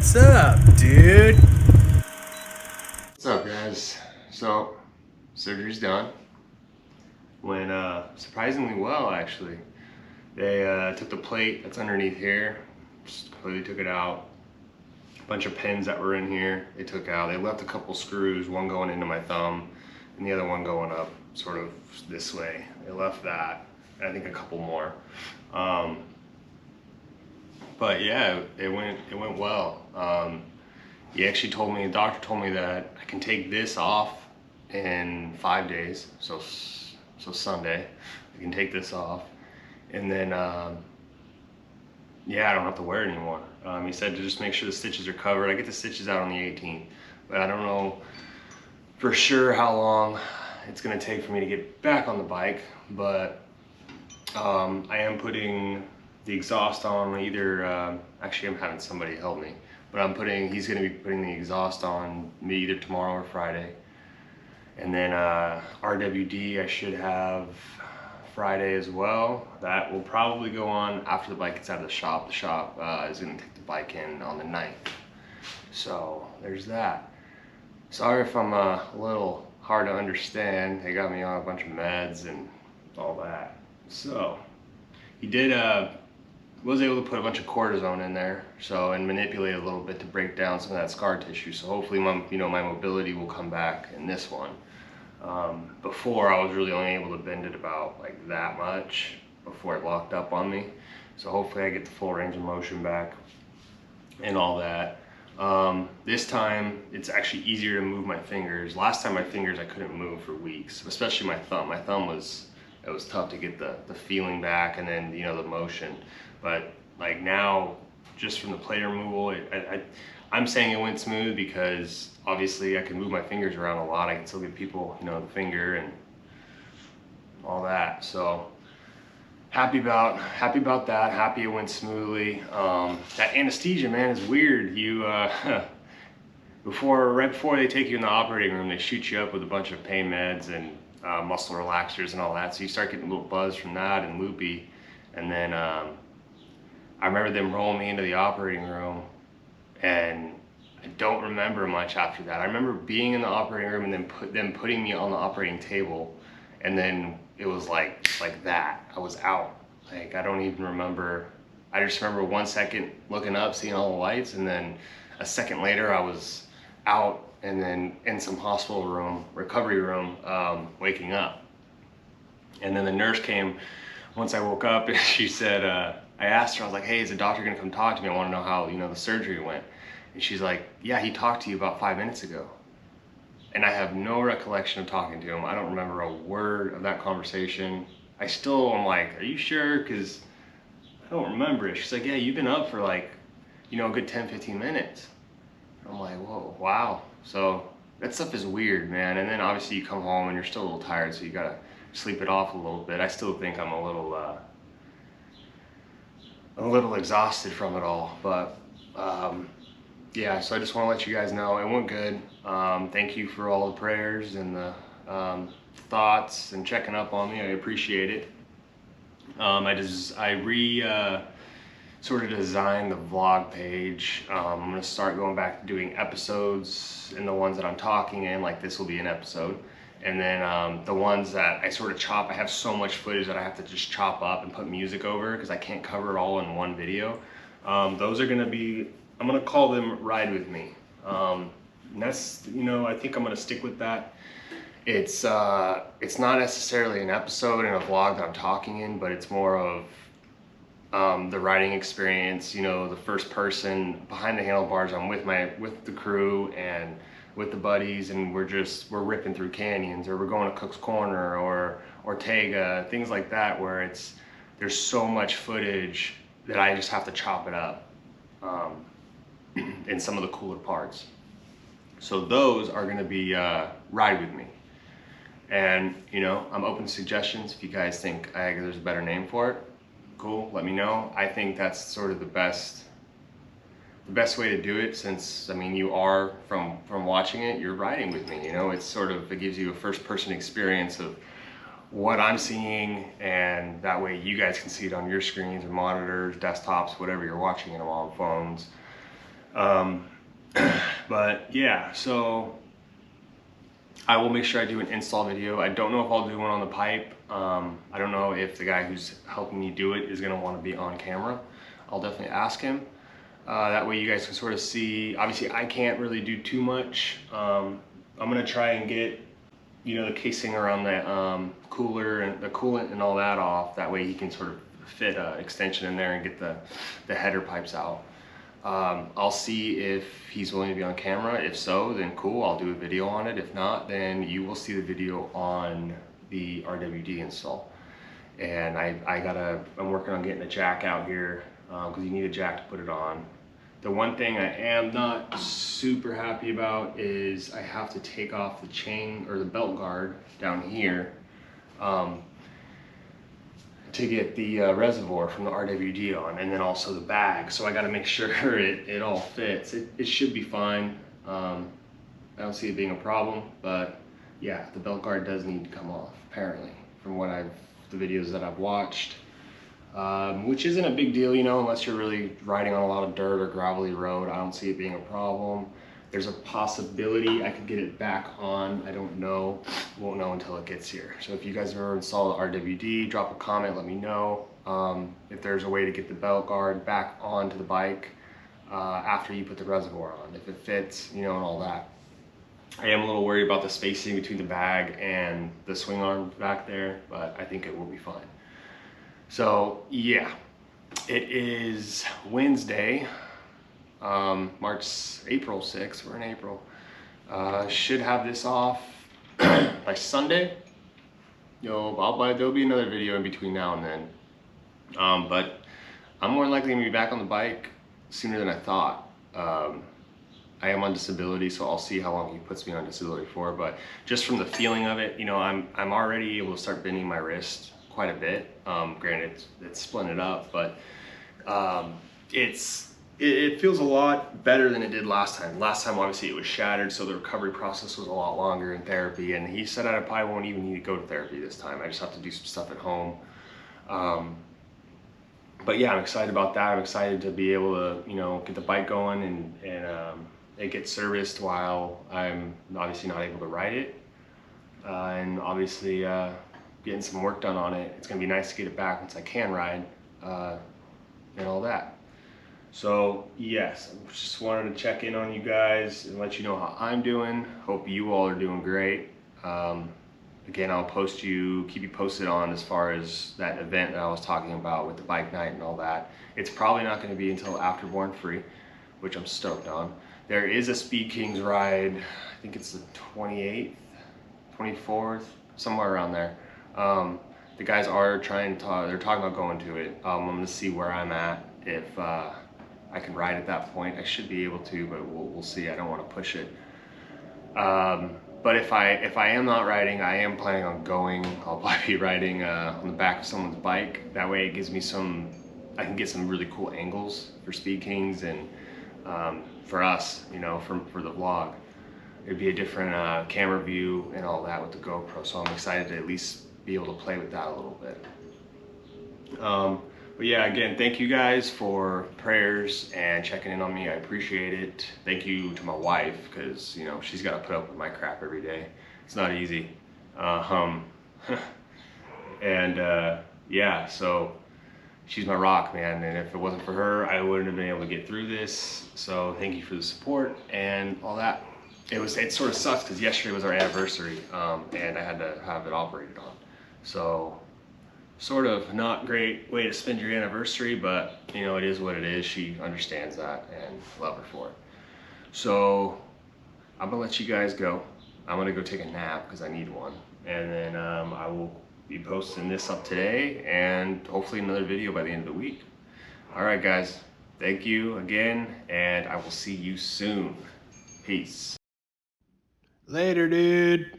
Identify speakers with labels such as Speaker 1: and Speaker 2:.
Speaker 1: What's up, dude?
Speaker 2: What's up, guys? So, surgery's done. Went surprisingly well, actually. They took the plate that's underneath here, just completely took it out. A bunch of pins that were in here, they took out. They left a couple screws, one going into my thumb and the other one going up sort of this way. They left that, and I think a couple more. But yeah, it went well. He actually told me, the doctor told me that I can take this off in 5 days. So Sunday, I can take this off, and then yeah, I don't have to wear it anymore. He said to just make sure the stitches are covered. I get the stitches out on the 18th, but I don't know for sure how long it's gonna take for me to get back on the bike. But I am putting the exhaust on either. Actually, I'm having somebody help me, but he's gonna be putting the exhaust on me either tomorrow or Friday. And then RWD I should have Friday as well. That will probably go on after the bike gets out of the shop. The shop is gonna take the bike in on the 9th. So there's that. Sorry if I'm a little hard to understand. They got me on a bunch of meds and all that. So he was able to put a bunch of cortisone in there, and manipulate a little bit to break down some of that scar tissue. So hopefully my mobility will come back in this one. Before, I was really only able to bend it about like that much before it locked up on me. So hopefully I get the full range of motion back and all that. This time it's actually easier to move my fingers. Last time my fingers I couldn't move for weeks, especially my thumb. My thumb was tough to get the feeling back, and then the motion. But like now, just from the plate removal, I'm saying it went smooth because obviously I can move my fingers around a lot. I can still give people the finger and all that. So happy about that. Happy it went smoothly. That anesthesia, man, is weird. You right before they take you in the operating room, they shoot you up with a bunch of pain meds and muscle relaxers and all that. So you start getting a little buzz from that and loopy. And then I remember them rolling me into the operating room, and I don't remember much after that. I remember being in the operating room and then them putting me on the operating table, and then it was like that. I was out. Like, I don't even remember. I just remember 1 second looking up, seeing all the lights, and then a second later I was out and then in some hospital room, recovery room, waking up. And then the nurse came once I woke up, and she said, I asked her, I was like, hey, is the doctor gonna come talk to me? I wanna know how the surgery went. And she's like, yeah, he talked to you about 5 minutes ago. And I have no recollection of talking to him. I don't remember a word of that conversation. I'm like, are you sure? Because I don't remember it. She's like, yeah, you've been up for like, a good 10-15 minutes. I'm like, whoa, wow. So that stuff is weird, man. And then obviously you come home and you're still a little tired, so you gotta sleep it off a little bit. I still think I'm a little exhausted from it all, but yeah, so I just want to let you guys know it went good. Thank you for all the prayers and the thoughts and checking up on me. I appreciate it. I sort of designed the vlog page. I'm gonna start going back to doing episodes, and the ones that I'm talking in, like this will be an episode. And then the ones that I sort of chop, I have so much footage that I have to just chop up and put music over because I can't cover it all in one video. Those are gonna be, I'm gonna call them Ride With Me. And that's, I think I'm gonna stick with that. It's not necessarily an episode and a vlog that I'm talking in, but it's more of the riding experience, the first person behind the handlebars. I'm with the crew and with the buddies, and we're ripping through canyons, or we're going to Cook's Corner or Ortega, things like that, where there's so much footage that I just have to chop it up in some of the cooler parts. So those are gonna be Ride With Me. And I'm open to suggestions. If you guys think there's a better name for it, cool, let me know. I think that's sort of the best way to do it, since you are from watching it, you're riding with me. It gives you a first-person experience of what I'm seeing, and that way you guys can see it on your screens or monitors, desktops, whatever you're watching it on, phones. But yeah, so I will make sure I do an install video. I don't know if I'll do one on the pipe. I don't know if the guy who's helping me do it is gonna want to be on camera. I'll definitely ask him. That way you guys can sort of see. Obviously I can't really do too much. I'm gonna try and get, you know, the casing around the cooler and the coolant and all that off. That way he can sort of fit an extension in there and get the header pipes out. I'll see if he's willing to be on camera. If so, then cool, I'll do a video on it. If not, then you will see the video on the RWD install. And I'm working on getting a jack out here because you need a jack to put it on. The one thing I am not super happy about is I have to take off the chain or the belt guard down here to get the reservoir from the RWD on, and then also the bag. So I got to make sure it all fits. It should be fine. I don't see it being a problem, but yeah, the belt guard does need to come off apparently from what the videos that I've watched, which isn't a big deal, you know, unless you're really riding on a lot of dirt or gravelly road. I don't see it being a problem. There's a possibility I could get it back on. I don't know. Won't know until it gets here. So if you guys have ever installed the RWD, drop a comment, let me know. If there's a way to get the belt guard back onto the bike after you put the reservoir on, if it fits, you know, and all that. I am a little worried about the spacing between the bag and the swing arm back there, but I think it will be fine. So yeah, it is Wednesday. April 6th, we're in April. Should have this off by Sunday. There'll be another video in between now and then. But I'm more likely gonna be back on the bike sooner than I thought. I am on disability, so I'll see how long he puts me on disability for, but just from the feeling of it, you know, I'm already able to start bending my wrist quite a bit. Granted, it's splitting it up, but it feels a lot better than it did last time. Last time, obviously, it was shattered, so the recovery process was a lot longer in therapy, and he said I probably won't even need to go to therapy this time. I just have to do some stuff at home. But yeah, I'm excited about that. I'm excited to be able to, you know, get the bike going and it gets serviced while I'm obviously not able to ride it. And obviously getting some work done on it. It's gonna be nice to get it back once I can ride and all that. So yes, I just wanted to check in on you guys and let you know how I'm doing. Hope you all are doing great. Again, I'll keep you posted on as far as that event that I was talking about with the bike night and all that. It's probably not going to be until after Born Free, which I'm stoked on. There is a Speed Kings ride, I think it's the 28th, 24th, somewhere around there. The guys are they're talking about going to it. I'm going to see where I'm at. If I can ride at that point, I should be able to, but we'll see. I don't want to push it. But if I am not riding, I am planning on going. I'll probably be riding on the back of someone's bike. That way it gives me I can get some really cool angles for Speed Kings and for us, you know, for the vlog. It'd be a different camera view and all that with the GoPro, so I'm excited to at least be able to play with that a little bit. But yeah, again, thank you guys for prayers and checking in on me. I appreciate it. Thank you to my wife, because, you know, she's got to put up with my crap every day. It's not easy. Yeah, so she's my rock, man. And if it wasn't for her, I wouldn't have been able to get through this. So thank you for the support and all that. It sort of sucks because yesterday was our anniversary, and I had to have it operated on. So sort of not great way to spend your anniversary, but you know, it is what it is. She understands that and love her for it. So I'm gonna let you guys go. I'm gonna go take a nap because I need one. And then I will be posting this up today and hopefully another video by the end of the week. All right, guys, thank you again, and I will see you soon. Peace.
Speaker 1: Later, dude.